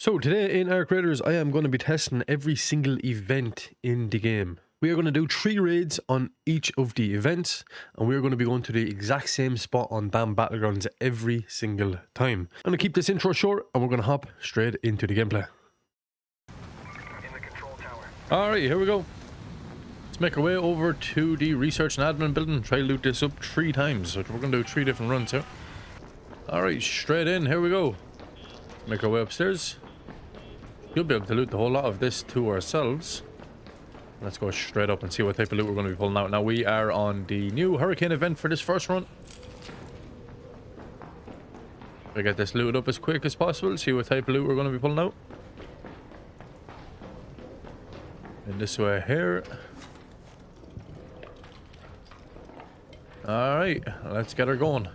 So today in Arc Raiders, I am going to be testing every single event in the game. We are going to do 3 raids on each of the events, and we're going to be going to the exact same spot on damn battlegrounds every single time. I'm going to keep this intro short, and we're going to hop straight into the gameplay. Alright, here we go. Let's make our way over to the research and admin building. Try to loot this up 3 times. So we're going to do 3 different runs here. Alright, straight in. Here we go. Make our way upstairs. You'll be able to loot the whole lot of this to ourselves. Let's go straight up and see what type of loot we're going to be pulling out. Now we are on the new hurricane event for this first run. We get this looted up as quick as possible. See what type of loot we're going to be pulling out. In this way here. Alright, let's get her going.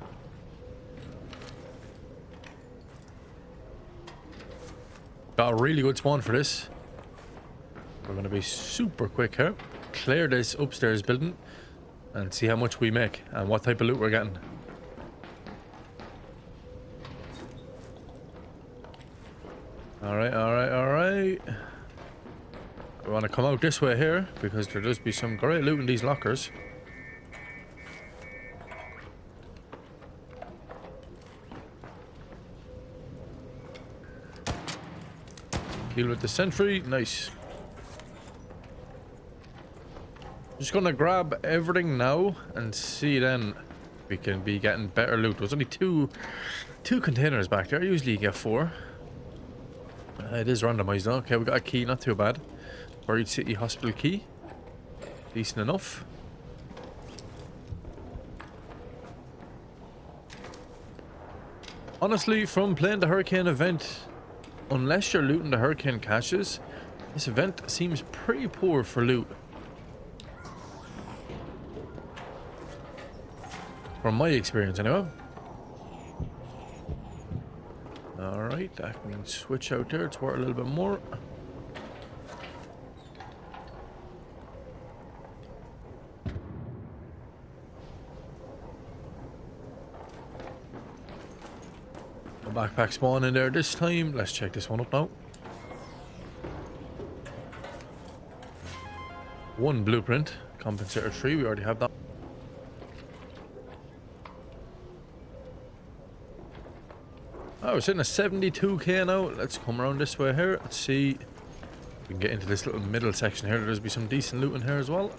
Got a really good spawn for this. We're going to be super quick here. Clear this upstairs building and see how much we make and what type of loot we're getting. Alright, alright, alright. We want to come out this way here because there does be some great loot in these lockers. Deal with the sentry. Nice. Just gonna grab everything now and see then we can be getting better loot. There's only two containers back there. Usually you get 4. It is randomized though. Okay, we got a key, not too bad. Buried City Hospital key. Decent enough. Honestly, from playing the hurricane event, unless you're looting the hurricane caches, this event seems pretty poor for loot. From my experience anyway. Alright, I can switch out there to work a little bit more. A backpack spawn in there this time. Let's check this one up now. 1 blueprint. Compensator 3, we already have that. Oh, we're sitting at 72k now. Let's come around this way here. Let's see if we can get into this little middle section here. There's be some decent loot in here as well.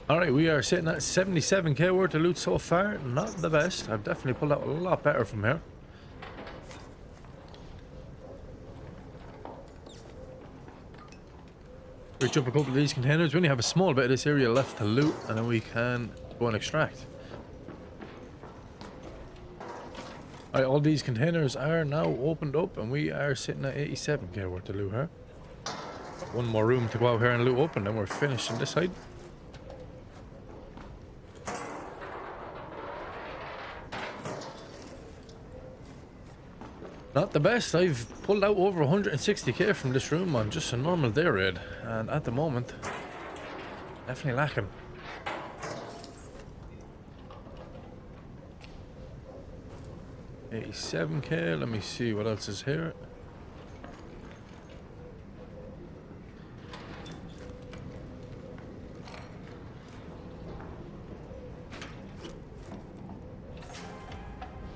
Alright, we are sitting at 77k worth of loot so far. Not the best. I've definitely pulled out a lot better from here. Reach up a couple of these containers. We only have a small bit of this area left to loot, and then we can go and extract. Alright, all these containers are now opened up, and we are sitting at 87k worth of loot here. Got 1 more room to go out here and loot up, and then we're finished on this side. Not the best. I've pulled out over 160k from this room on just a normal day raid, and at the moment, definitely lacking. $87k. Let me see what else is here.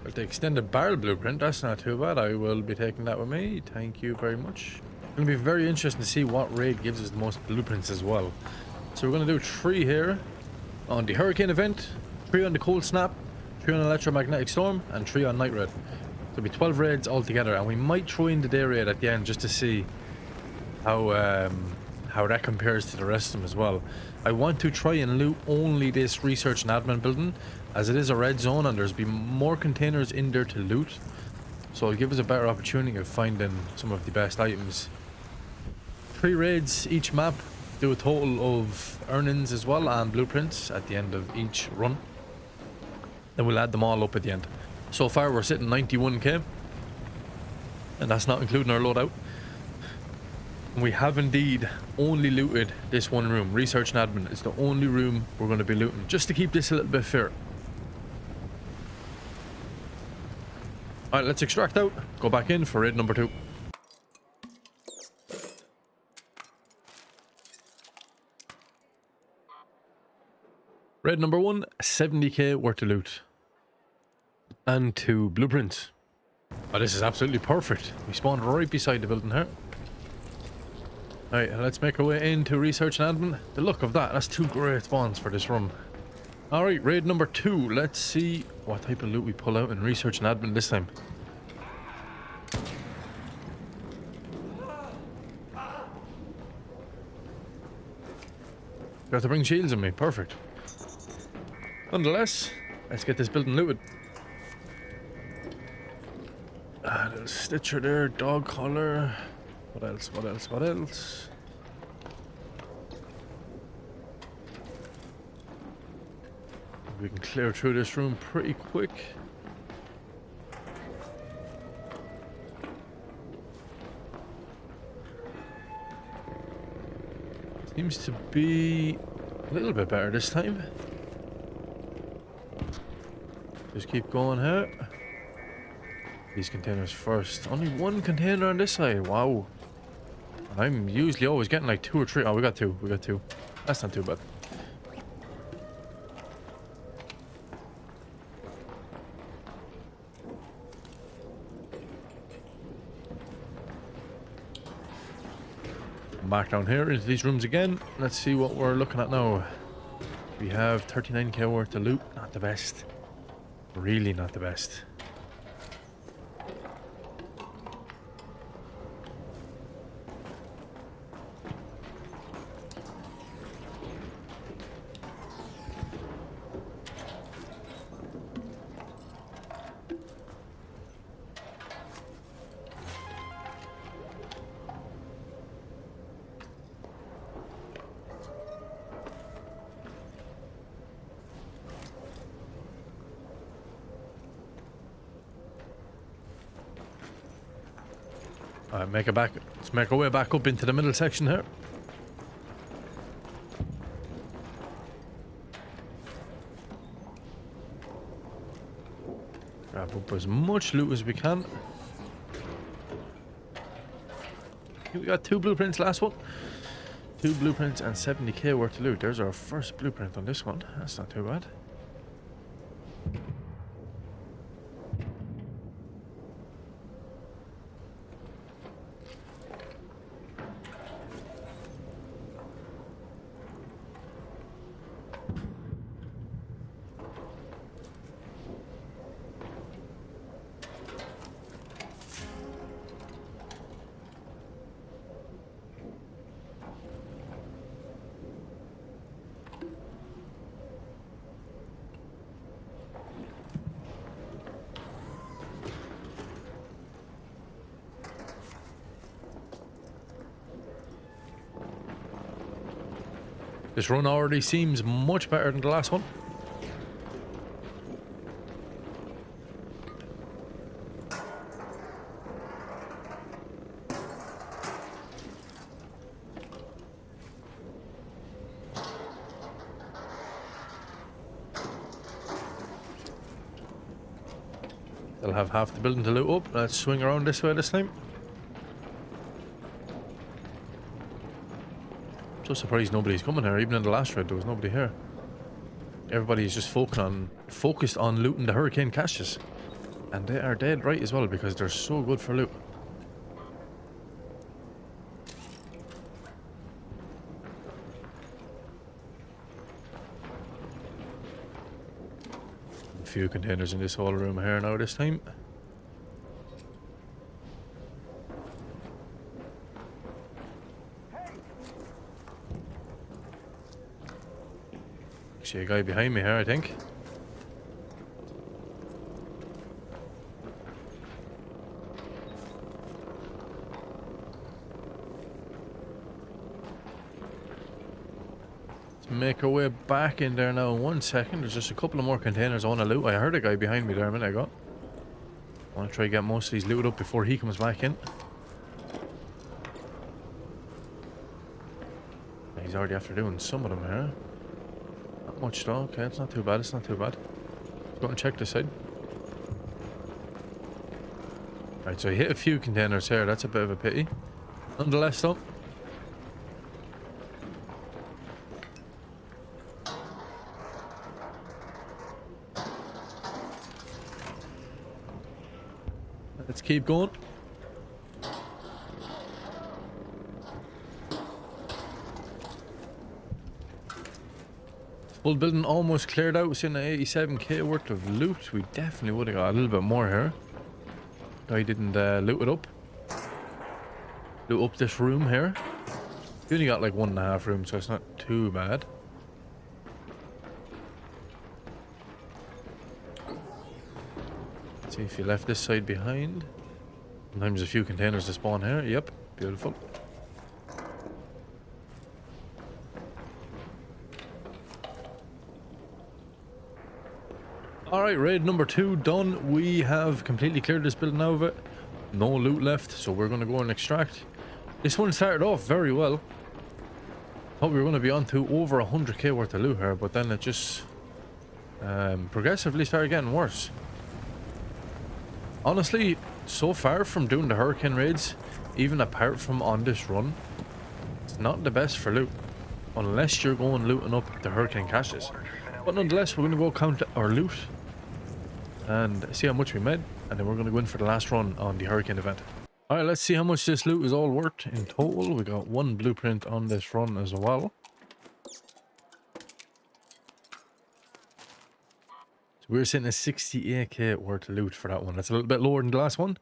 But the extended barrel blueprint, that's not too bad. I will be taking that with me. Thank you very much. It'll be very interesting to see what raid gives us the most blueprints as well. So we're going to do 3 here on the hurricane event, 3 on the cold snap, 3 on electromagnetic storm, and 3 on night raid. So it'll be 12 raids altogether, and we might throw in the day raid at the end just to see how that compares to the rest of them as well. I want to try and loot only this research and admin building, as it is a red zone and there's been more containers in there to loot, so it'll give us a better opportunity of finding some of the best items. 3 raids each map, do a total of earnings as well and blueprints at the end of each run. Then we'll add them all up at the end. So far we're sitting 91k, and that's not including our loadout. We have indeed only looted this one room. Research and admin is the only room we're going to be looting, just to keep this a little bit fair. Alright, let's extract out, go back in for raid number 2. Raid number 1, 70k worth of loot. And 2 blueprints. Oh, this is absolutely perfect. We spawned right beside the building here. Alright, let's make our way into research and admin. The look of that, that's 2 great spawns for this run. Alright, raid number 2. Let's see what type of loot we pull out in research and admin this time. Got to bring shields on me, perfect. Nonetheless, let's get this building looted. A little stitcher there, dog collar. What else? What else? What else? We can clear through this room pretty quick. Seems to be a little bit better this time. Just keep going here. These containers first. Only 1 container on this side. Wow. I'm usually always getting like 2 or 3. Oh, we got 2. We got 2. That's not too bad. Back down here into these rooms again. Let's see what we're looking at now. We have 39k worth of loot. Not the best. Really not the best. Alright, let's make our way back up into the middle section here. Grab up as much loot as we can. We got 2 blueprints last one. 2 blueprints and 70k worth of loot. There's our first blueprint on this one. That's not too bad. This run already seems much better than the last one. They'll have half the building to loot up. Let's swing around this way this time. So surprised nobody's coming here. Even in the last raid there was nobody here. Everybody's just focused on looting the hurricane caches. And they are dead right as well, because they're so good for loot. few containers in this whole room here now this time. Actually, a guy behind me here, I think. Make our way back in there now in 1 second. There's just a couple of more containers I want to loot. I heard a guy behind me there a minute ago. I want to try to get most of these looted up before he comes back in. He's already after doing some of them here. Not much though. Okay, it's not too bad. It's not too bad. Go and check this side. Right, so he hit a few containers here. That's a bit of a pity. Nonetheless though. Let's keep going. Full building almost cleared out. We're sitting at 87k worth of loot. We definitely would have got a little bit more here. I didn't loot it up. Loot up this room here. We only got like 1.5 rooms, so it's not too bad. See if you left this side behind. Sometimes a few containers to spawn here. Yep, beautiful. Alright, raid number 2 done. We have completely cleared this building out of it. No loot left, so we're going to go and extract. This one started off very well. Thought we were going to be on to over 100k worth of loot here, but then it just progressively started getting worse. Honestly, so far from doing the hurricane raids, even apart from on this run, it's not the best for loot. Unless you're going looting up the hurricane caches. But nonetheless, we're going to go count our loot and see how much we made, and then we're going to go in for the last run on the hurricane event. Alright, let's see how much this loot is all worth in total. We got 1 blueprint on this run as well. We're sitting at 68k worth of loot for that one. That's a little bit lower than the last one.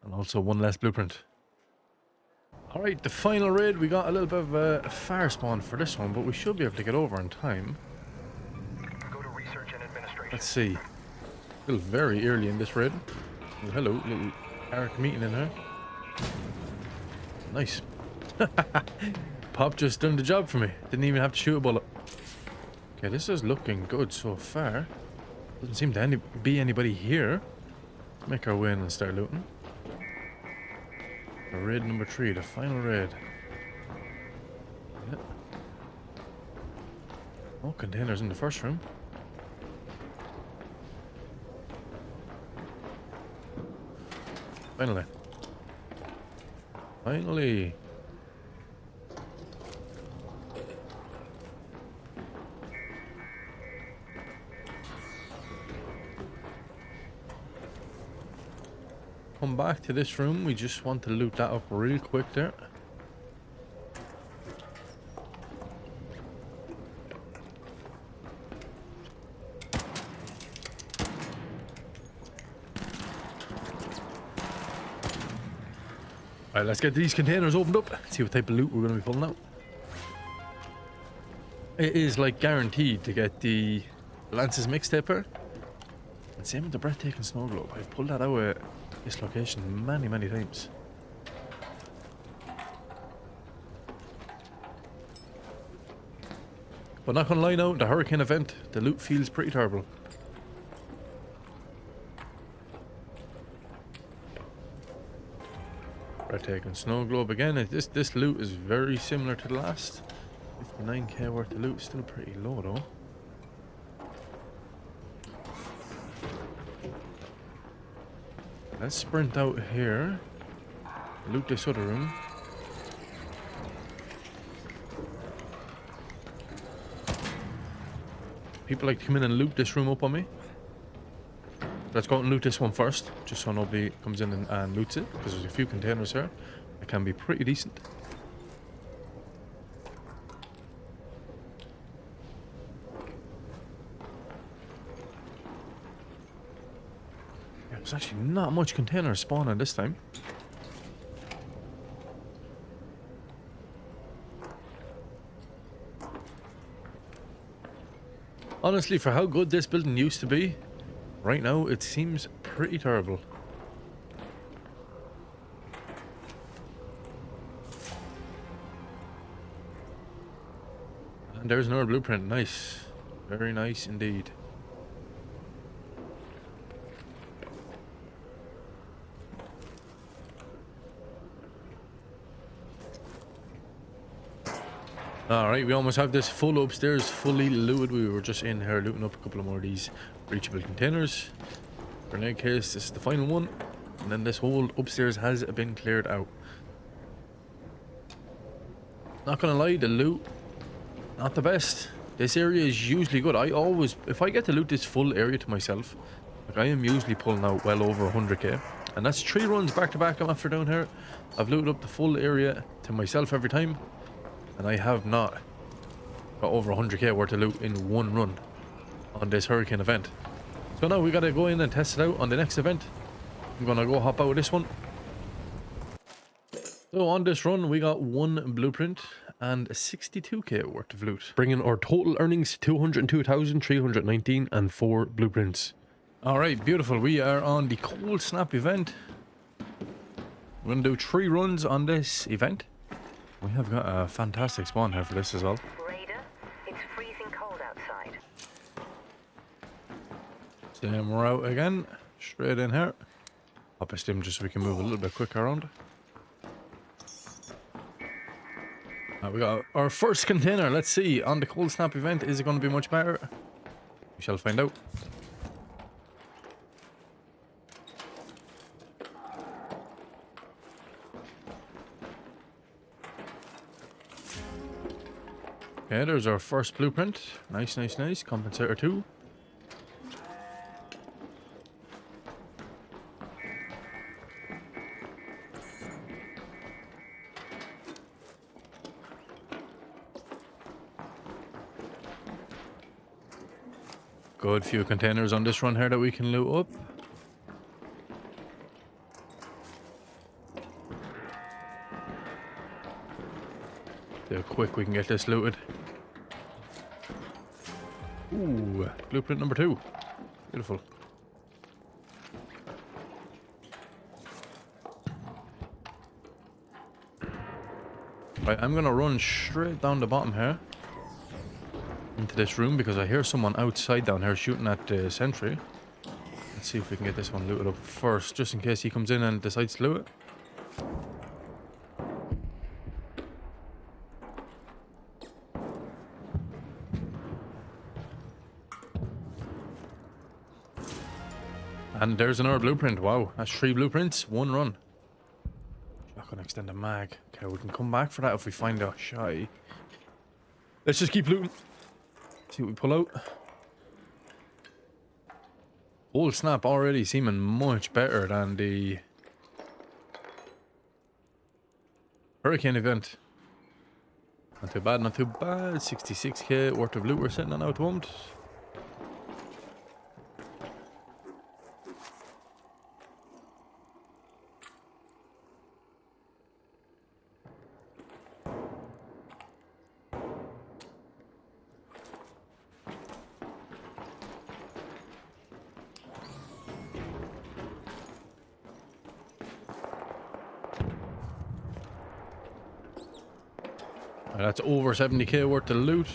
And also 1 less blueprint. Alright, the final raid. We got a little bit of a fire spawn for this one, but we should be able to get over in time. Go to research and administration. Let's see. Still very early in this raid. Oh, hello, little Eric meeting in here. Nice. Pop just done the job for me. Didn't even have to shoot a bullet. Okay, this is looking good so far. Doesn't seem to be anybody here. Let's make our way in and start looting. Raid number 3, the final raid. Yeah. Oh, containers in the first room. Finally. Finally. Come back to this room. We just want to loot that up real quick there. Alright, let's get these containers opened up. See what type of loot we're going to be pulling out. It is like guaranteed to get the Lance's mixtape here. And same with the breathtaking snow globe. I've pulled that out at this location many times. But not gonna lie now, the hurricane event, the loot feels pretty terrible. Breathtaking snow globe again. This loot is very similar to the last. 59k worth of loot, still pretty low though. Let's sprint out here. Loot this other room. People like to come in and loot this room up on me. Let's go and loot this one first, just so nobody comes in and loots it, because there's a few containers here that can be pretty decent. There's actually not much container spawning this time. Honestly, for how good this building used to be, right now it seems pretty terrible. And there's another blueprint. Nice. Very nice indeed. Alright, we almost have this full upstairs, fully looted. We were just in here looting up a couple of more of these breachable containers. Grenade case, this is the final one. And then this whole upstairs has been cleared out. Not gonna lie, the loot, not the best. This area is usually good. I always, if I get to loot this full area to myself, like I am usually pulling out well over 100k. And that's 3 runs back to back I'm after down here. I've looted up the full area to myself every time. And I have not got over 100k worth of loot in one run on this hurricane event. So now we gotta go in and test it out on the next event. I'm gonna go hop out of this one. So on this run we got 1 blueprint and 62k worth of loot, bringing our total earnings to 202,319 and 4 blueprints. Alright, beautiful. We are on the cold snap event. We're gonna do 3 runs on this event. We have got a fantastic spawn here for this as well. Raider, it's freezing cold outside. Stem route again, straight in here. Up a stem just so we can move a little bit quicker around. We got our first container. Let's see, on the cold snap event, is it going to be much better? We shall find out. Okay, there's our first blueprint. Nice, nice, nice. Compensator 2. Good few containers on this run here that we can loot up. See how quick we can get this looted. Ooh, blueprint number 2. Beautiful. Right, I'm gonna run straight down the bottom here into this room because I hear someone outside down here shooting at the sentry. Let's see if we can get this one looted up first, just in case he comes in and decides to loot it. And there's another blueprint. Wow, that's 3 blueprints, 1 run. Not gonna extend the mag. Okay, we can come back for that if we find a shy. Let's just keep looting. See what we pull out. Old snap already seeming much better than the hurricane event. Not too bad, not too bad. 66k worth of loot we're sitting on now at the moment. That's over 70k worth of loot.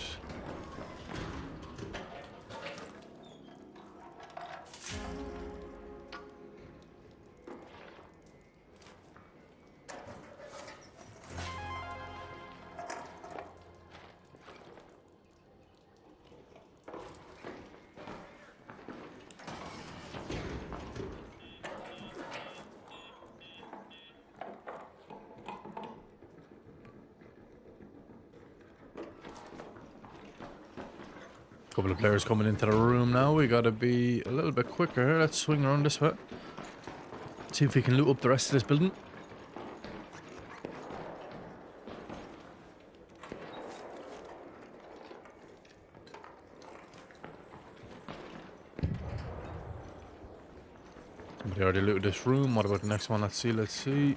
Couple of players coming into the room now. We gotta be a little bit quicker here. Let's swing around this way. See if we can loot up the rest of this building. Somebody already looted this room. What about the next one? Let's see, let's see.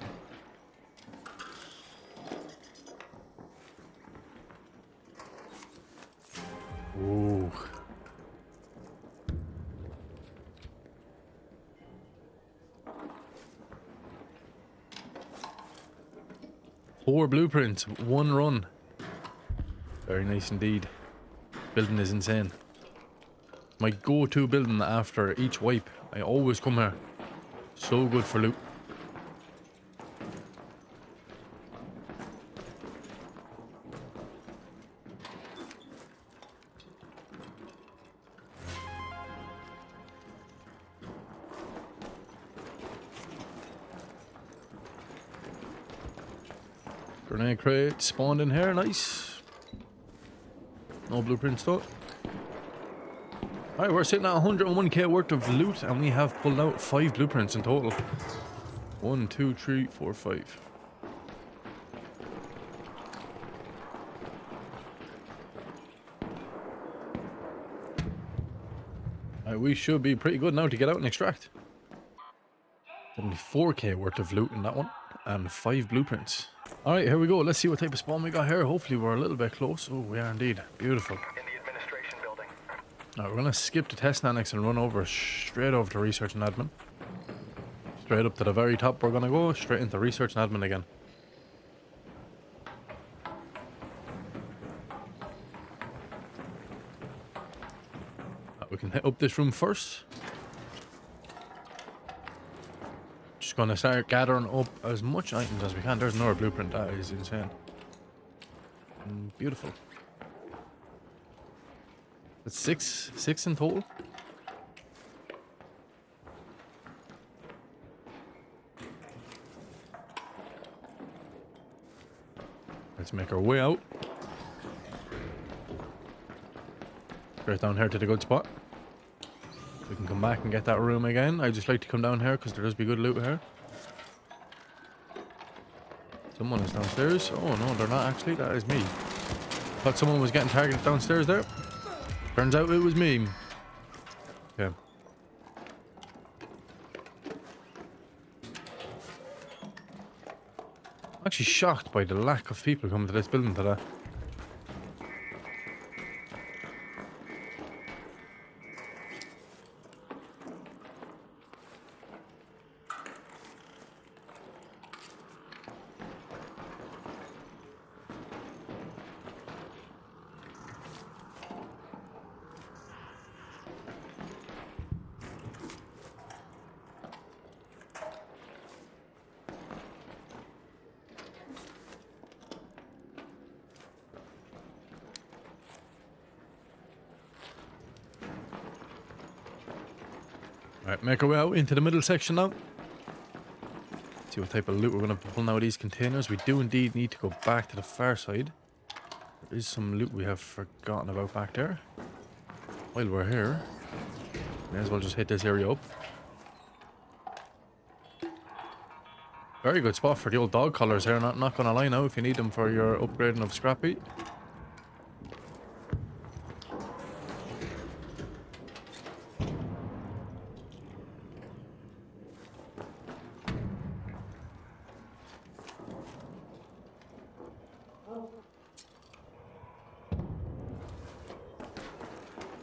Ooh. Four blueprints, one run. Very nice indeed. Building is insane. My go-to building after each wipe. I always come here. So good for loot. Grenade crate spawned in here, nice. No blueprints though. Alright, we're sitting at 101k worth of loot and we have pulled out 5 blueprints in total. 1, 2, 3, 4, 5. Alright, we should be pretty good now to get out and extract. 74k worth of loot in that one and 5 blueprints. Alright, here we go. Let's see what type of spawn we got here. Hopefully we're a little bit close. Oh, we are indeed. Beautiful. In the administration building. Alright, we're going to skip the test annex and run over straight over to research and admin. Straight up to the very top we're going to go. Straight into research and admin again. We can hit up this room first. Just going to start gathering up as much items as we can. There's another blueprint. That is insane. Beautiful. That's six in total. Let's make our way out. Straight down here to the good spot. We can come back and get that room again. I just like to come down here because there does be good loot here. Someone is downstairs. Oh no, they're not actually. That is me. Thought someone was getting targeted downstairs there. Turns out it was me. Okay. I'm actually shocked by the lack of people coming to this building today. Alright, make our way out into the middle section now. See what type of loot we're going to pull now of these containers. We do indeed need to go back to the far side. There is some loot we have forgotten about back there. While we're here, may as well just hit this area up. Very good spot for the old dog collars here, not going to lie now if you need them for your upgrading of scrappy.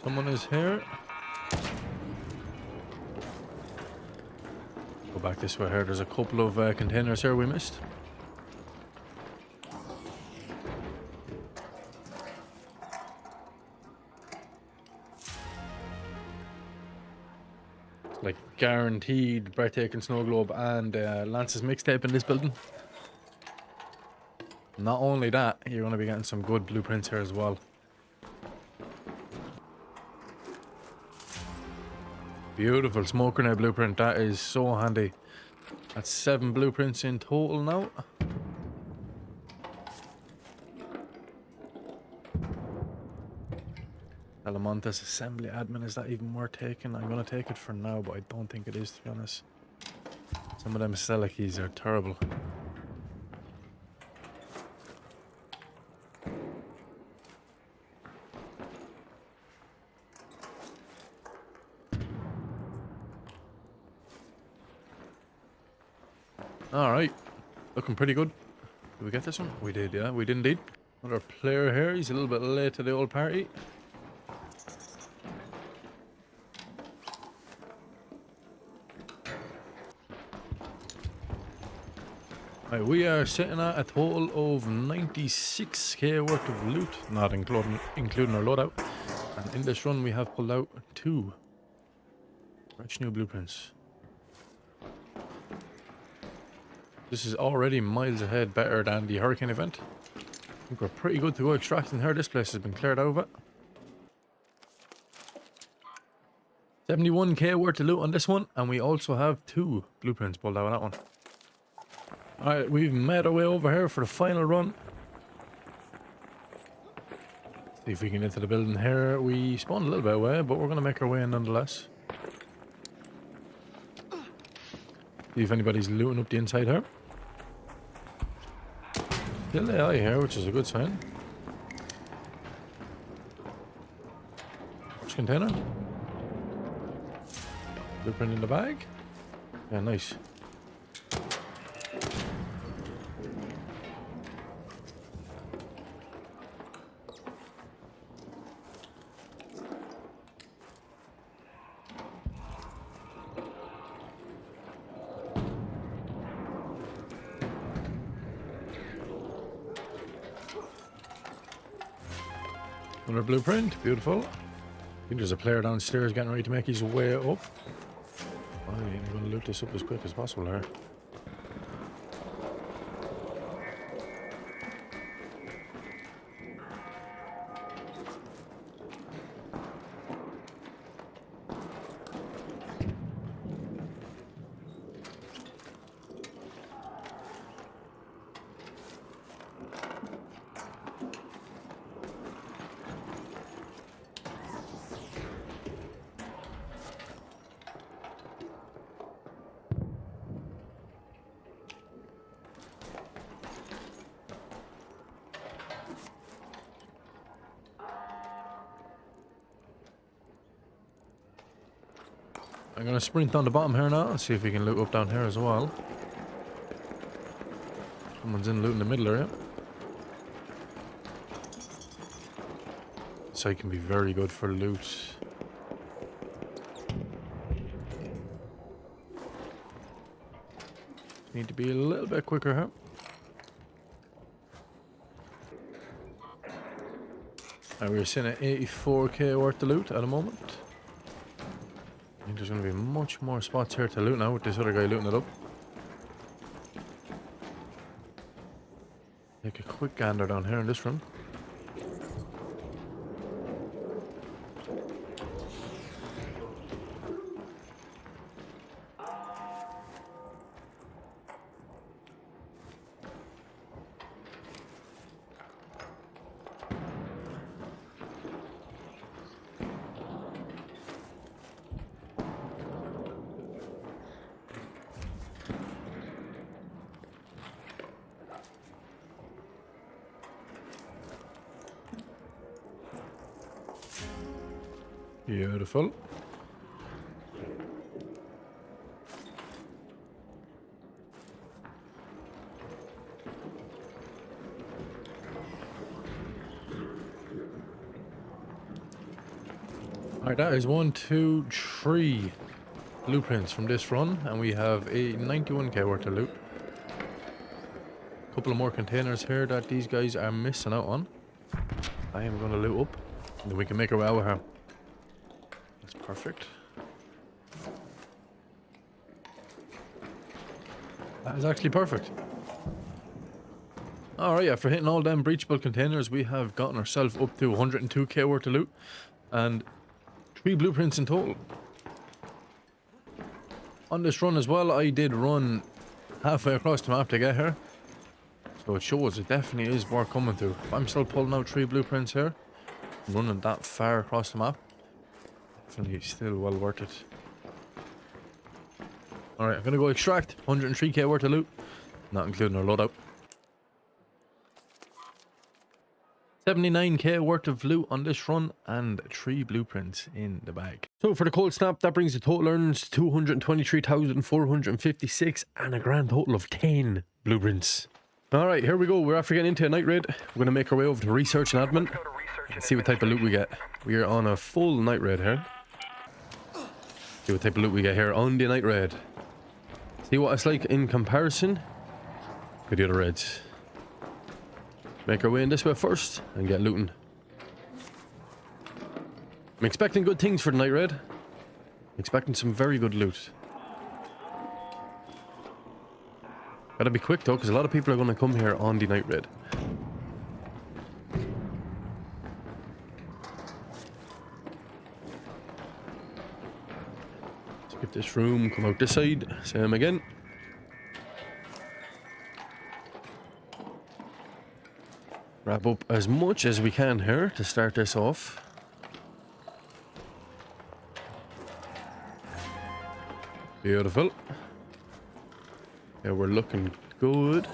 Someone is here. Go back this way here. There's a couple of containers here we missed. It's like guaranteed breathtaking snow globe and Lance's mixtape in this building. Not only that, you're going to be getting some good blueprints here as well. Beautiful smoke grenade blueprint. That is so handy. That's 7 blueprints in total now. Salamanta's assembly admin, is that even worth taking? I'm going to take it for now, but I don't think it is, to be honest. Some of them Stella keys are terrible. Alright. Looking pretty good. Did we get this one? We did, yeah, we did indeed. Another player here. He's a little bit late to the old party. Right, we are sitting at a total of 96k worth of loot, not including our loadout. And in this run we have pulled out 2 fresh new blueprints. This is already miles ahead better than the hurricane event. I think we're pretty good to go extracting here. This place has been cleared out of it. 71k worth of loot on this one, and we also have 2 blueprints pulled out of that one. Alright, we've made our way over here for the final run. See if we can get to the building here. We spawned a little bit away, but we're going to make our way in nonetheless. See if anybody's looting up the inside here. Still AI here, which is a good sign. First container. Blueprint in the bag. Yeah, nice. Another blueprint, beautiful. I think there's a player downstairs getting ready to make his way up. I'm going to loot this up as quick as possible here. I'm going to sprint down the bottom here now and see if we can loot up down here as well. Someone's in loot in the middle area. This site can be very good for loot. Need to be a little bit quicker here. Alright, we're sitting at 84k worth of loot at the moment. I think there's going to be much more spots here to loot now with this other guy looting it up. Take a quick gander down here in this room. Beautiful. Alright, that is 1, 2, 3 blueprints from this run, and we have a 91k worth of loot. A couple of more containers here that these guys are missing out on. I am going to loot up, and then we can make our way out here. That's perfect. That is actually perfect. Alright, after hitting all them breachable containers, we have gotten ourselves up to 102k worth of loot, and 3 blueprints in total. On this run as well, I did run halfway across the map to get here. So it shows it definitely is worth coming to. If I'm still pulling out 3 blueprints here, running that far across the map, definitely still well worth it. Alright, I'm going to go extract 103k worth of loot, not including our loadout. 79k worth of loot on this run and 3 blueprints in the bag. So for the cold snap, that brings the total earnings to 223,456 and a grand total of 10 blueprints. Alright, here we go. We're after getting into a night raid. We're going to make our way over to research and admin. Go to research and See what type of loot we get. We are on a full night raid here. See what type of loot we get here on the night raid. See what it's like in comparison with the other raids. Make our way in this way first and get looting. I'm expecting good things for the night raid. Expecting some very good loot. Gotta be quick though, because a lot of people are going to come here on the night raid. Skip this room, come out this side, same again. Wrap up as much as we can here to start this off. Beautiful. Yeah, we're looking good.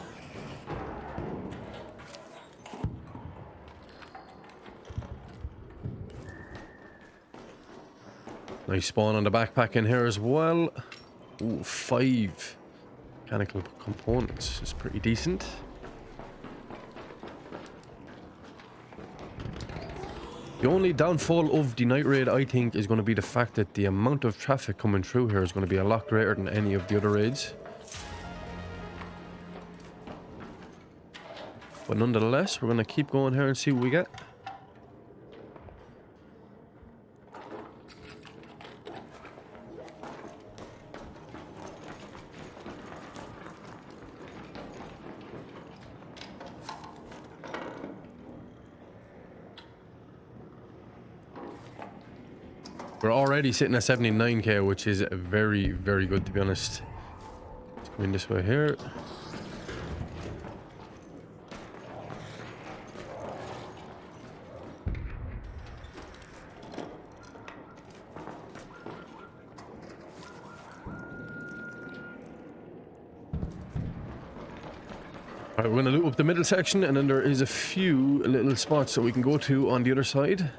Nice spawn on the backpack in here as well. Ooh, 5 mechanical components is pretty decent. The only downfall of the night raid, I think, is going to be the fact that the amount of traffic coming through here is going to be a lot greater than any of the other raids. But nonetheless, we're going to keep going here and see what we get. We're already sitting at 79k, which is very, very good, to be honest. Let's go in this way here. Alright, we're going to loot up the middle section, and then there is a few little spots that we can go to on the other side.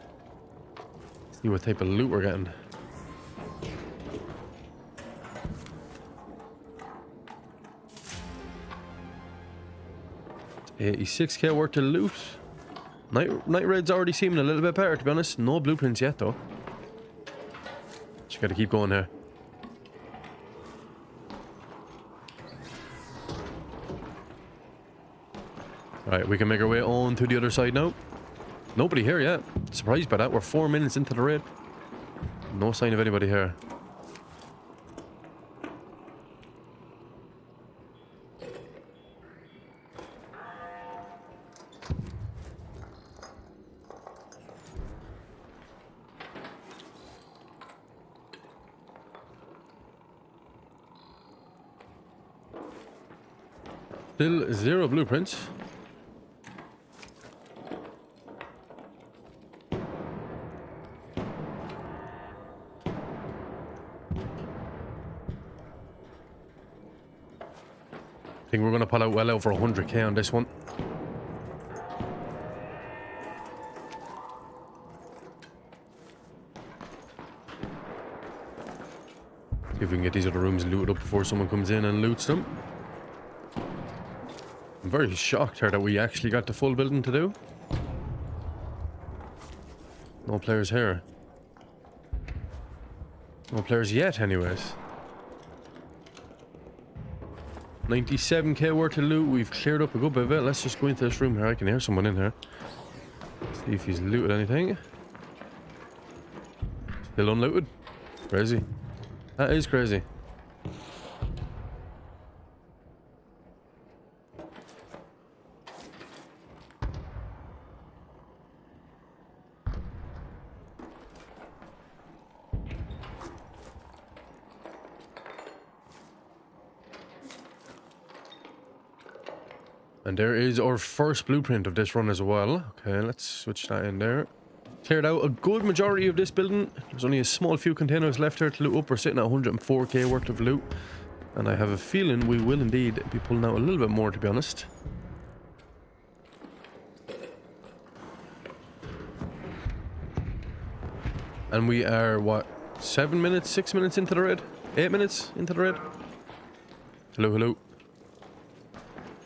See what type of loot we're getting. $86k worth of loot. Night raid's already seeming a little bit better, to be honest. No blueprints yet, though. Just gotta keep going here. Right, we can make our way on to the other side now. Nobody here yet. Surprised by that. We're 4 minutes into the raid. No sign of anybody here. Still 0 blueprints. I think we're going to pull out well over 100k on this one. See if we can get these other rooms looted up before someone comes in and loots them. I'm very shocked here that we actually got the full building to do. No players here. No players yet, anyways. 97k worth of loot. We've cleared up a good bit of it. Let's just go into this room here. I can hear someone in here. See if he's looted anything. Still unlooted. Crazy. That is crazy. And there is our first blueprint of this run as well. Okay, let's switch that in there. Cleared out a good majority of this building. There's only a small few containers left here to loot up. We're sitting at 104k worth of loot. And I have a feeling we will indeed be pulling out a little bit more, to be honest. And we are, what, 7 minutes, 6 minutes into the raid? 8 minutes into the raid? Hello, hello.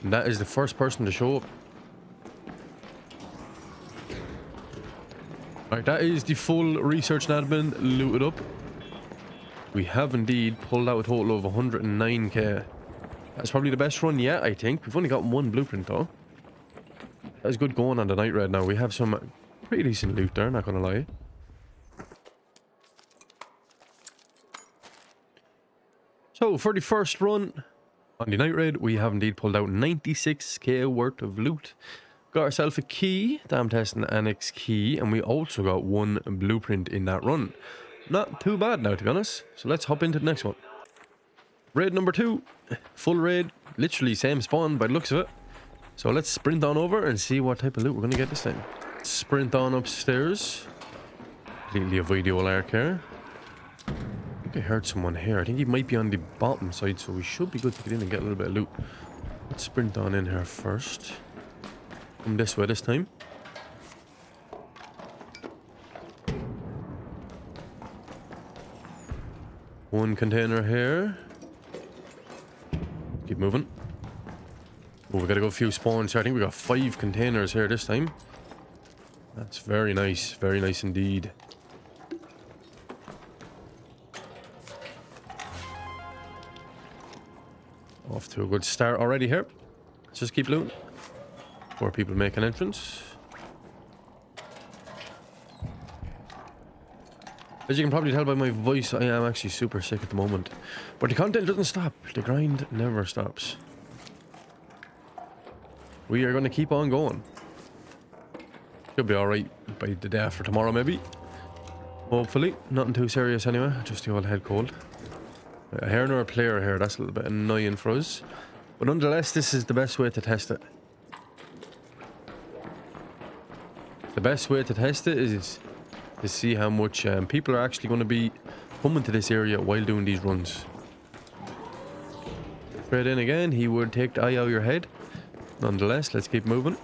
And that is the first person to show up. Alright, that is the full research and admin looted up. We have indeed pulled out a total of 109k. That's probably the best run yet, I think. We've only got one blueprint though. That's good going on the night raid now. We have some pretty decent loot there, not gonna lie. So, for the first run on the night raid, we have indeed pulled out 96k worth of loot. Got ourselves a key, dam testing annex key, and we also got one blueprint in that run. Not too bad now, to be honest. So let's hop into the next one. Raid number 2. Full raid, literally same spawn by the looks of it. So let's sprint on over and see what type of loot we're going to get this time. Sprint on upstairs. Completely avoid the old arc here. I think I heard someone here. I think he might be on the bottom side, so we should be good to get in and get a little bit of loot. Let's sprint on in here first. Come this way this time. One container here. Keep moving. Oh, we gotta go a few spawns here. I think we got 5 containers here this time. That's very nice. Very nice indeed. Off to a good start already here. Let's just keep looting. More people make an entrance. As you can probably tell by my voice, I am actually super sick at the moment. But the content doesn't stop. The grind never stops. We are going to keep on going. Should be alright by the day after tomorrow, maybe. Hopefully. Nothing too serious anyway. Just the old head cold. I hear another player here. That's a little bit annoying for us. But nonetheless, this is the best way to test it. The best way to test it is to see how much people are actually going to be coming to this area while doing these runs. Straight in again, he would take the eye out of your head. Nonetheless, let's keep moving.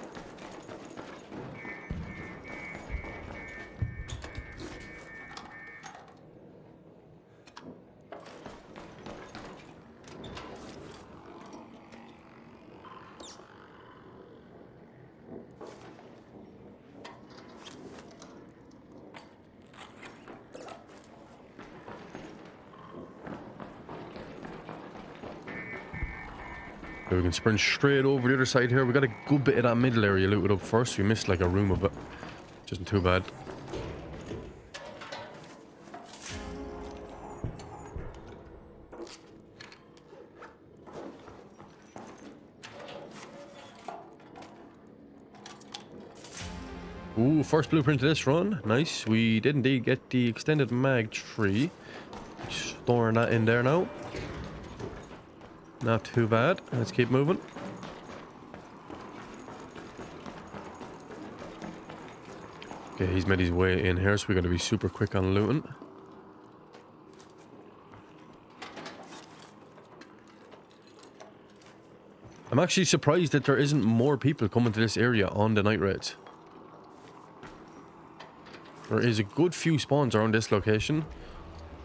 So we can sprint straight over the other side here. We got a good bit of that middle area looted up first. We missed like a room of it. Which isn't too bad. Ooh, first blueprint of this run. Nice. We did indeed get the extended mag tree. Storing that in there now. Not too bad. Let's keep moving. Okay, he's made his way in here, so we're going to be super quick on looting. I'm actually surprised that there isn't more people coming to this area on the night raids. There is a good few spawns around this location,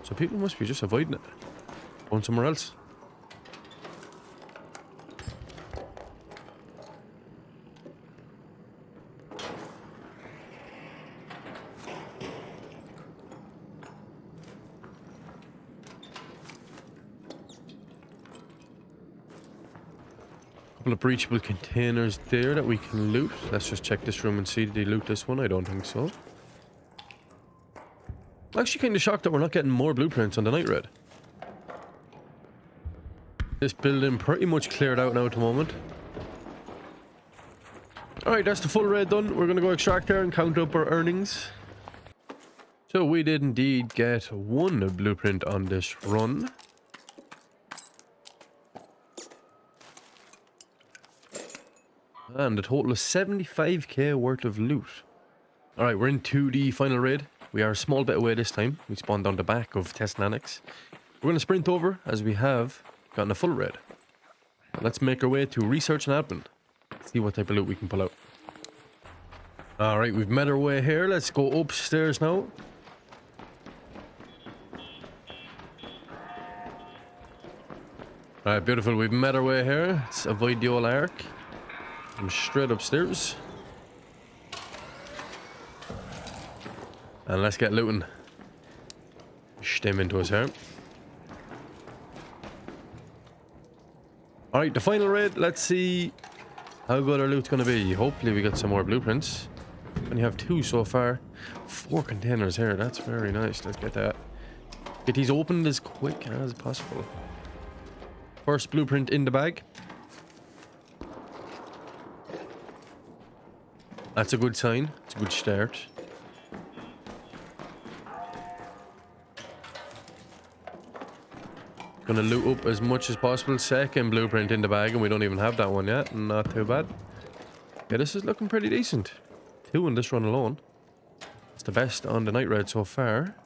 so people must be just avoiding it. Going somewhere else. Couple of breachable containers there that we can loot. Let's just check this room and see, did they loot this one? I don't think so. I'm actually kind of shocked that we're not getting more blueprints on the night raid. This building pretty much cleared out now at the moment. Alright, that's the full raid done. We're going to go extract there and count up our earnings. So we did indeed get one blueprint on this run. And a total of 75k worth of loot. Alright, we're into the final raid. We are a small bit away this time. We spawned on the back of Testing Annex. We're going to sprint over as we have gotten a full raid. Let's make our way to research and admin. See what type of loot we can pull out. Alright, we've made our way here. Let's go upstairs now. Alright, beautiful. We've met our way here. Let's avoid the old arc. I'm straight upstairs. And let's get looting. Stem into us here. Alright, the final raid. Let's see how good our loot's going to be. Hopefully we get some more blueprints. We only have 2 so far. 4 containers here. That's very nice. Let's get that. Get these opened as quick as possible. First blueprint in the bag. That's a good sign. It's a good start. Gonna loot up as much as possible. Second blueprint in the bag, and we don't even have that one yet. Not too bad. Yeah, this is looking pretty decent. 2 in this run alone. It's the best on the night raid so far.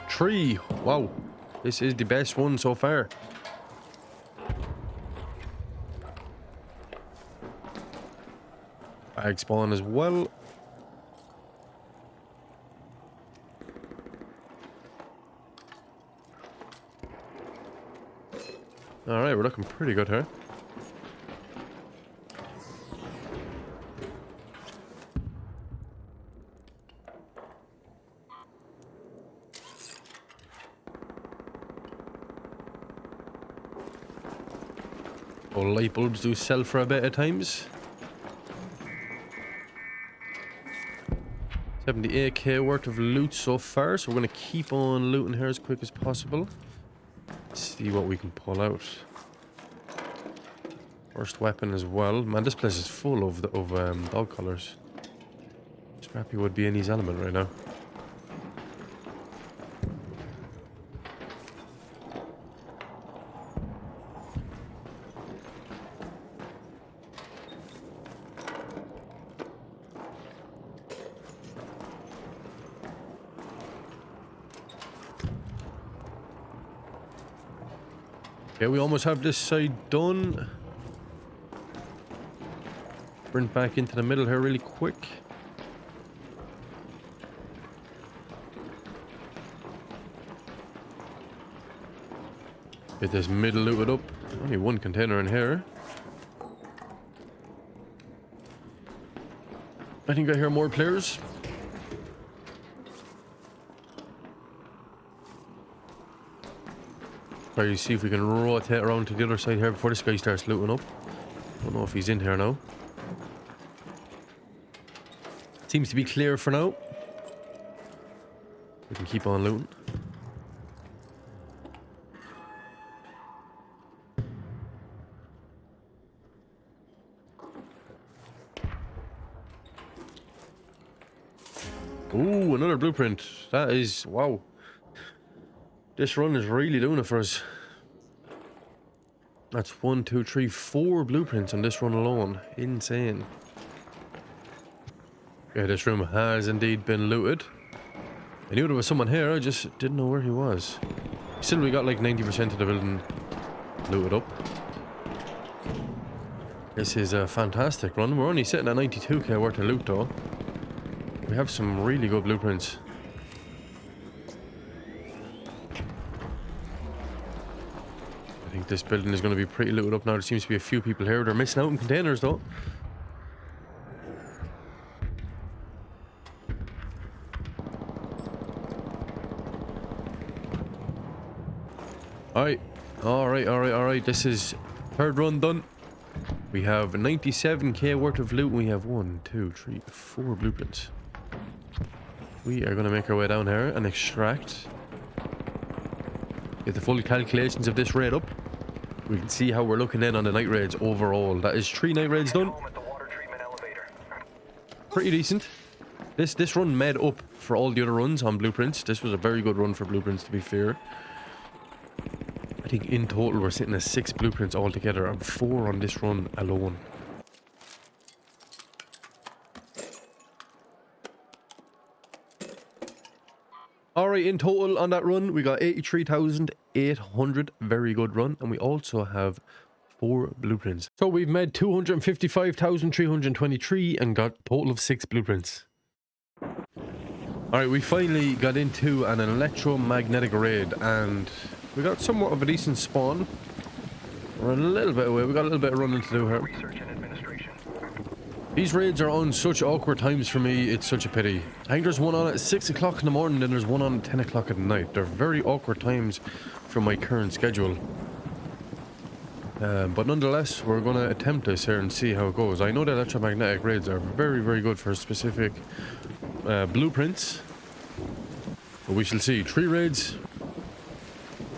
Three. Wow. This is the best one so far. Bag spawn as well. Alright, we're looking pretty good here. Oh, light bulbs do sell for a bit at times. 78k worth of loot so far, so we're going to keep on looting here as quick as possible. See what we can pull out. First weapon as well. Man, this place is full of dog collars. Scrappy would be in his element right now. Okay, we almost have this side done. Sprint back into the middle here really quick. Get this middle looted up. Only 1 container in here. I think I hear more players. Try to see if we can rotate around to the other side here before this guy starts looting up. Don't know if he's in here now. Seems to be clear for now. We can keep on looting. Ooh, another blueprint. That is, wow. This run is really doing it for us. That's 1, 2, 3, 4 blueprints on this run alone. Insane. Yeah, this room has indeed been looted. I knew there was someone here, I just didn't know where he was. Still, we got like 90% of the building looted up. This is a fantastic run. We're only sitting at 92k worth of loot though. We have some really good blueprints. I think this building is going to be pretty looted up now. There seems to be a few people here. They're missing out in containers though. Alright. This is 3rd run done. We have 97k worth of loot and we have 1, 2, 3, 4 blueprints. We are going to make our way down here and extract. Get the full calculations of this raid up. We can see how we're looking in on the night raids overall. That is 3 night raids done. Pretty decent. This run made up for all the other runs on blueprints. This was a very good run for blueprints, to be fair. I think in total we're sitting at 6 blueprints altogether and 4 on this run alone. Alright, in total on that run we got 83,800. Very good run. And we also have 4 blueprints. So we've made 255,323 and got a total of 6 blueprints. Alright, we finally got into an electromagnetic raid and we got somewhat of a decent spawn. We're a little bit away, we got a little bit of running to do here. Research and administration. These raids are on such awkward times for me, it's such a pity. I think there's one on at 6 o'clock in the morning, then there's one on at 10 o'clock at night. They're very awkward times for my current schedule. But nonetheless, we're going to attempt this here and see how it goes. I know the electromagnetic raids are very, very good for specific blueprints. But we shall see. 3 raids.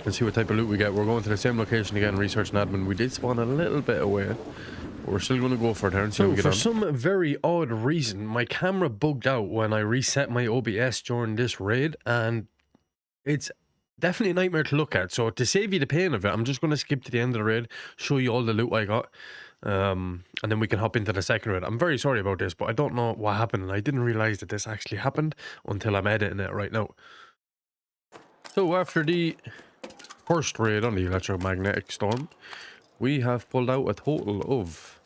Let's see what type of loot we get. We're going to the same location again, research and admin. We did spawn a little bit away. But we're still going to go for it here and see how we get on. For some very odd reason, my camera bugged out when I reset my OBS during this raid. And it's definitely a nightmare to look at. So to save you the pain of it, I'm just going to skip to the end of the raid, show you all the loot I got. And then we can hop into the second raid. I'm very sorry about this, but I don't know what happened. And I didn't realize that this actually happened until I'm editing it right now. So after the first raid on the electromagnetic storm, we have pulled out a total of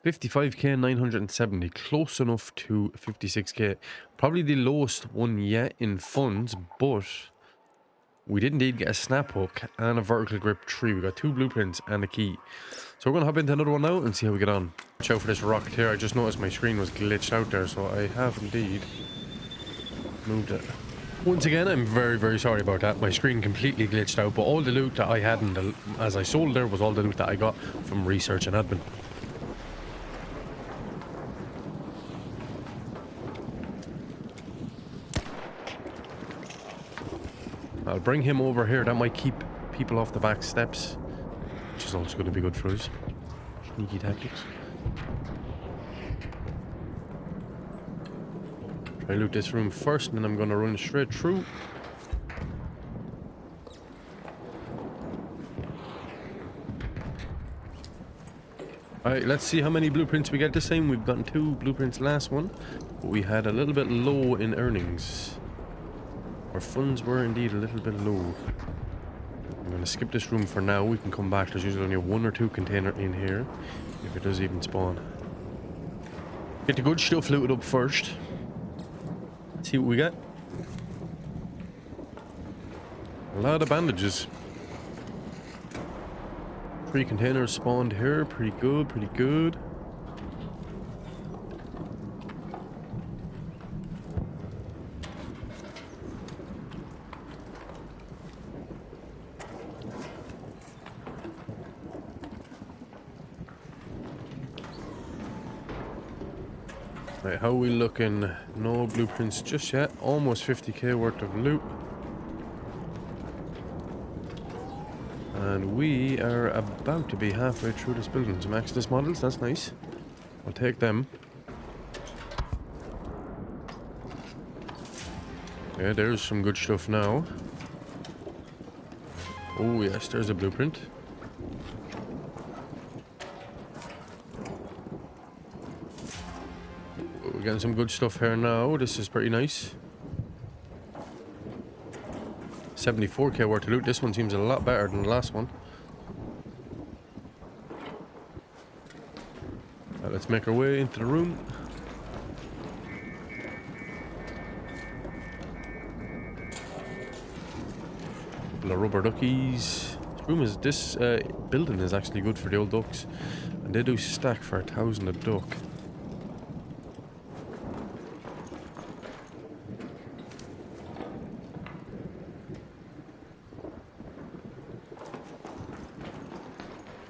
55k 970, close enough to 56k. Probably the lowest one yet in funds, but we did indeed get a snap hook and a vertical grip 3. We got 2 blueprints and a key. So we're going to hop into another one now and see how we get on. Watch out for this rocket here. I just noticed my screen was glitched out there, so I have indeed moved it. Once again, I'm very, very sorry about that. My screen completely glitched out, but all the loot that I had as I sold there was all the loot that I got from research and admin. I'll bring him over here. That might keep people off the back steps, which is also going to be good for us. Sneaky tactics. Try to loot this room first, and then I'm going to run straight through. Alright, let's see how many blueprints we get this time. We've gotten 2 blueprints last one, but we had a little bit low in earnings. Our funds were indeed a little bit low. I'm going to skip this room for now. We can come back. There's usually only 1 or 2 container in here, if it does even spawn. Get the good stuff looted up first. See what we get. A lot of bandages. 3 containers spawned here. Pretty good, pretty good. Right, how are we looking? No blueprints just yet. Almost 50k worth of loot. And we are about to be halfway through this building. Some Exodus models, that's nice. I'll take them. Yeah, there's some good stuff now. Oh yes, there's a blueprint. We're getting some good stuff here now. This is pretty nice. 74k worth of loot. This one seems a lot better than the last one. Right, let's make our way into the room. Couple of rubber duckies. This building is actually good for the old ducks, and they do stack for 1,000 a duck.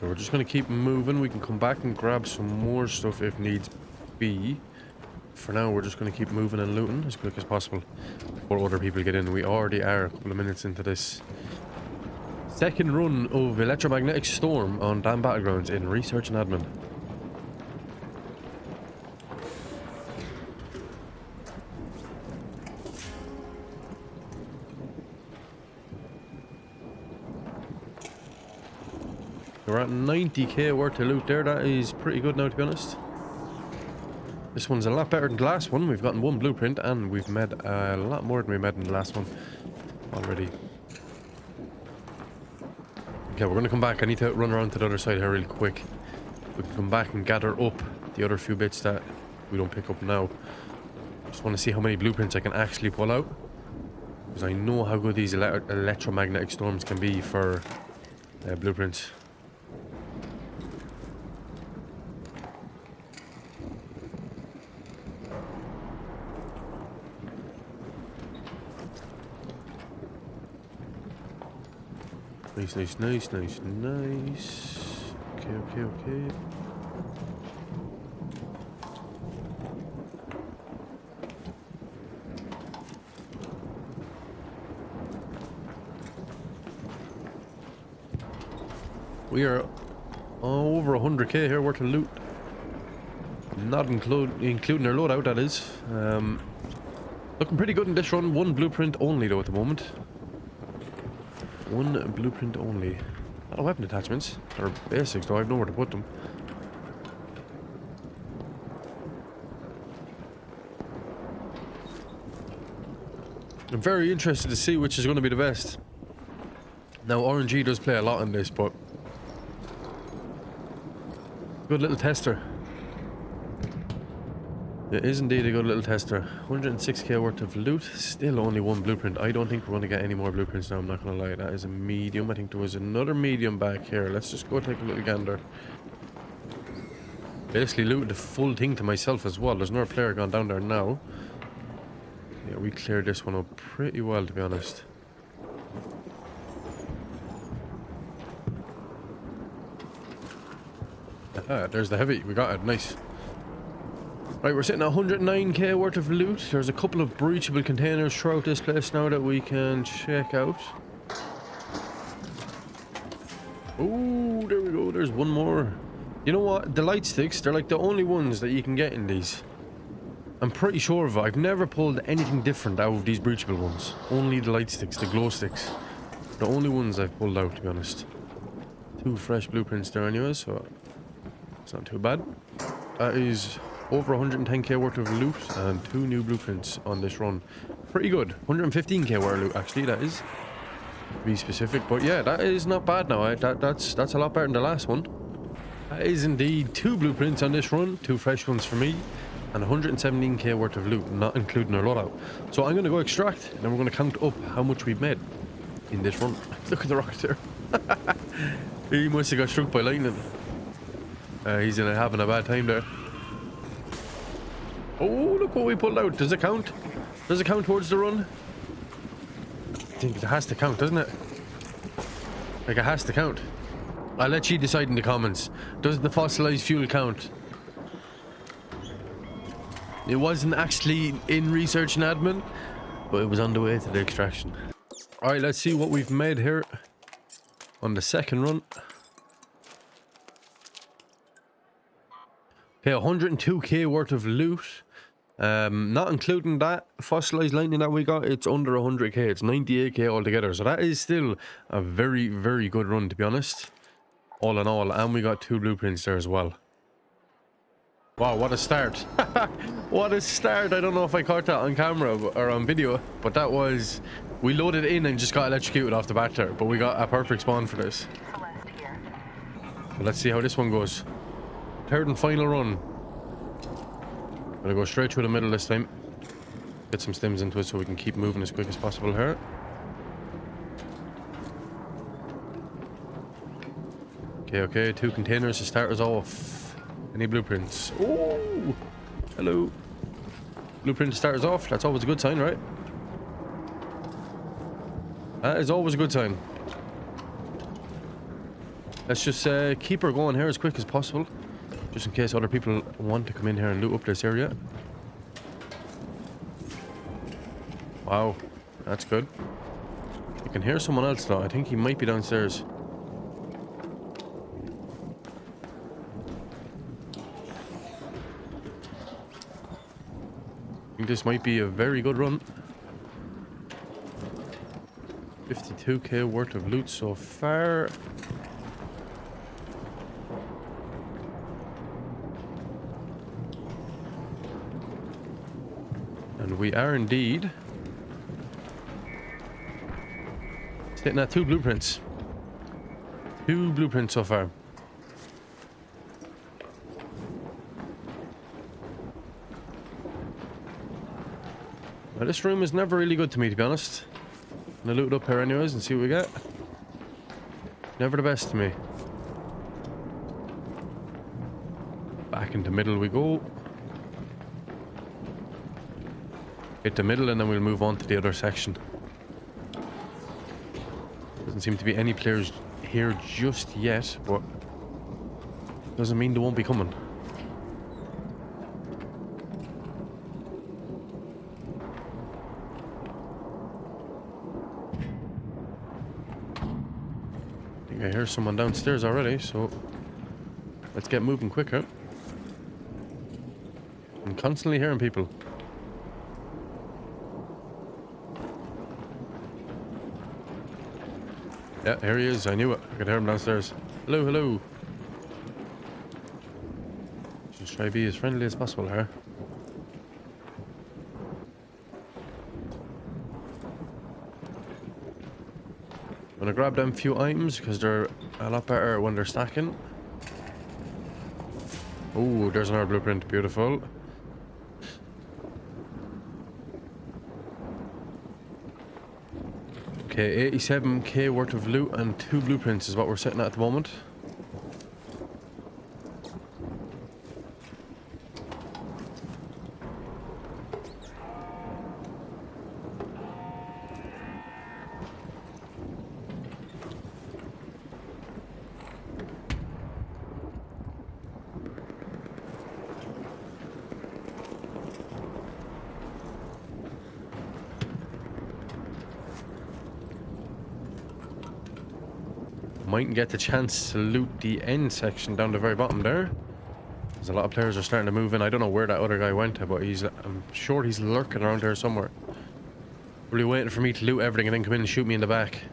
We're just going to keep moving. We can come back and grab some more stuff if needs be. For now, we're just going to keep moving and looting as quick as possible before other people get in. We already are a couple of minutes into this second run of Electromagnetic Storm on Damn Battlegrounds in Research and Admin. We're at 90k worth of loot there. That is pretty good now, to be honest. This one's a lot better than the last one. We've gotten 1 blueprint and we've made a lot more than we made in the last one already. Okay, we're going to come back. I need to run around to the other side here real quick. We can come back and gather up the other few bits that we don't pick up now. Just want to see how many blueprints I can actually pull out. Because I know how good these electromagnetic storms can be for blueprints. Nice, nice, nice, nice, nice. Okay, okay, okay. We are over 100k here worth of loot. Not including our loadout, that is. Looking pretty good in this run. One blueprint only though at the moment. One blueprint only. A lot of weapon attachments. Or basics though, I have nowhere to put them. I'm very interested to see which is going to be the best. Now RNG does play a lot in this, but good little tester. It is indeed a good little tester. 106k worth of loot. Still only one blueprint. I don't think we're going to get any more blueprints now, I'm not going to lie. That is a medium. I think there was another medium back here. Let's just go take a little gander. Basically looted the full thing to myself as well. There's another player gone down there now. Yeah, we cleared this one up pretty well, to be honest. Ah, there's the heavy. We got it. Nice. Right, we're sitting at 109k worth of loot. There's a couple of breachable containers throughout this place now that we can check out. Oh, there we go. There's one more. You know what? The light sticks, they're like the only ones that you can get in these. I'm pretty sure of it. I've never pulled anything different out of these breachable ones. Only the light sticks, the glow sticks. The only ones I've pulled out, to be honest. 2 fresh blueprints there anyway, so it's not too bad. That is over 110k worth of loot and 2 new blueprints on this run. Pretty good. 115k worth of loot, actually, that is. To be specific, but yeah, that is not bad now. That's a lot better than the last one. That is indeed 2 blueprints on this run, 2 fresh ones for me, and 117k worth of loot, not including our loadout. So I'm going to go extract, and then we're going to count up how much we've made in this run. Look at the rocket there. He must have got struck by lightning. He's having a bad time there. Oh, look what we pulled out. Does it count? Does it count towards the run? I think it has to count, doesn't it? Like, it has to count. I'll let you decide in the comments. Does the fossilized fuel count? It wasn't actually in research and admin, but it was on the way to the extraction. Alright, let's see what we've made here on the second run. Okay, 102k worth of loot. Not including that fossilized lightning that we got, it's under 100k. It's 98k altogether. So that is still a very, very good run, to be honest. All in all. And we got 2 blueprints there as well. Wow, what a start. What a start. I don't know if I caught that on camera or on video, but that was... We loaded in and just got electrocuted off the bat there, but we got a perfect spawn for this. So let's see how this one goes. Third and final run. Gonna go straight through the middle this time. Get some stims into it so we can keep moving as quick as possible here. Okay, okay, 2 containers to start us off. Any blueprints? Oh, hello. Blueprint to start us off. That's always a good sign, right? That is always a good sign. Let's just keep her going here as quick as possible. Just in case other people want to come in here and loot up this area. Wow, that's good. You can hear someone else though. I think he might be downstairs. I think this might be a very good run. 52k worth of loot so far. And we are indeed sitting at 2 blueprints. 2 blueprints so far. Now, this room is never really good to me, to be honest. I'm gonna loot it up here anyways and see what we get. Never the best to me. Back into middle we go. Hit the middle and then we'll move on to the other section. Doesn't seem to be any players here just yet, but doesn't mean they won't be coming. I think I hear someone downstairs already, so let's get moving quicker. I'm constantly hearing people. Yeah, here he is. I knew it. I could hear him downstairs. Hello, hello. Just try to be as friendly as possible here. I'm gonna grab them few items because they're a lot better when they're stacking. Oh, there's another blueprint. Beautiful. Okay, 87k worth of loot and 2 blueprints is what we're sitting at the moment. Mightn't get the chance to loot the end section down the very bottom there. There's a lot of players are starting to move in. I don't know where that other guy went to, but I'm sure he's lurking around here somewhere. Really waiting for me to loot everything and then come in and shoot me in the back.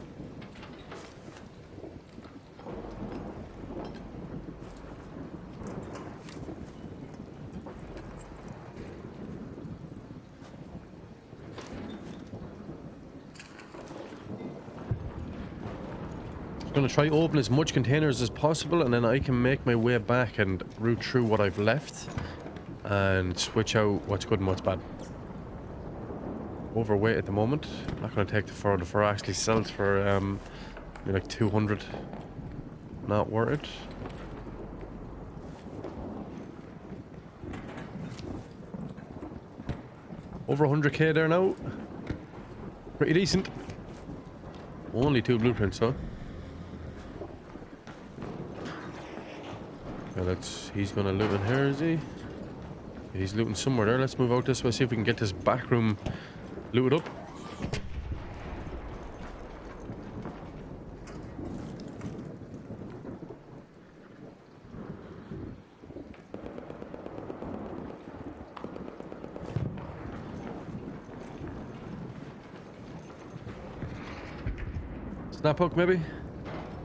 Gonna try open as much containers as possible and then I can make my way back and route through what I've left and switch out what's good and what's bad. Overweight at the moment. Not gonna take the fur. The fur actually sells for maybe like 200. Not worth it. Over 100k there now. Pretty decent. Only 2 blueprints though. He's gonna loot in here, is he? He's looting somewhere there. Let's move out this way, see if we can get this back room looted up. Snap hook maybe?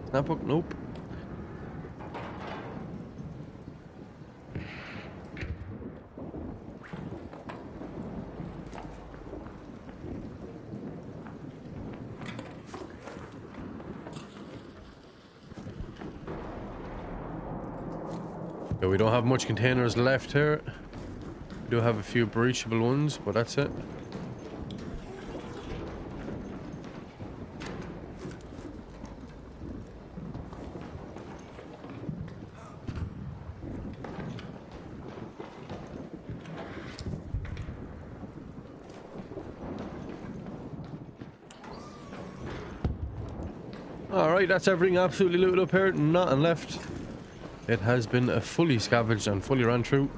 Snap hook? Nope. We don't have much containers left here. We do have a few breachable ones, but that's it. Alright, that's everything absolutely looted up here. Nothing left. It has been fully scavenged and fully ran through.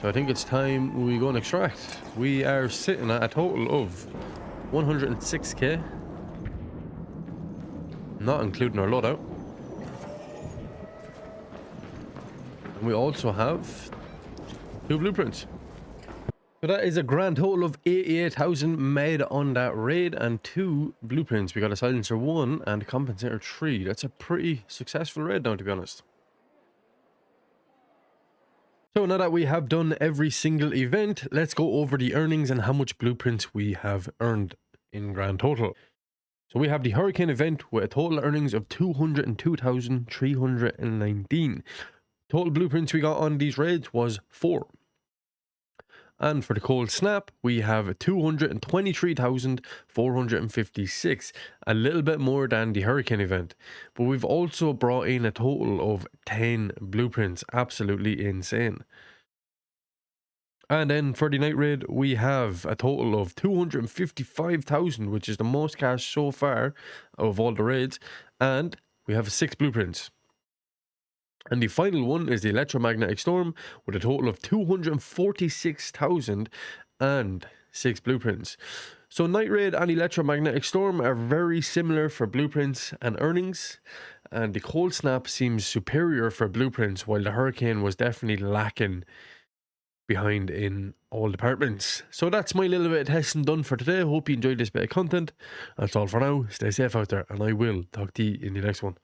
So I think it's time we go and extract. We are sitting at a total of 106k. Not including our loadout. And we also have 2 blueprints. So that is a grand total of 88,000 made on that raid and 2 blueprints. We got a silencer 1 and a compensator 3. That's a pretty successful raid now, to be honest. So now that we have done every single event, let's go over the earnings and how much blueprints we have earned in grand total. So we have the Hurricane event with a total earnings of 202,319. Total blueprints we got on these raids was 4. And for the cold snap, we have 223,456, a little bit more than the hurricane event. But we've also brought in a total of 10 blueprints, absolutely insane. And then for the night raid, we have a total of 255,000, which is the most cash so far of all the raids. And we have 6 blueprints. And the final one is the Electromagnetic Storm with a total of 246,006 blueprints. So Night Raid and Electromagnetic Storm are very similar for blueprints and earnings. And the Cold Snap seems superior for blueprints, while the Hurricane was definitely lacking behind in all departments. So that's my little bit of testing done for today. Hope you enjoyed this bit of content. That's all for now. Stay safe out there, and I will talk to you in the next one.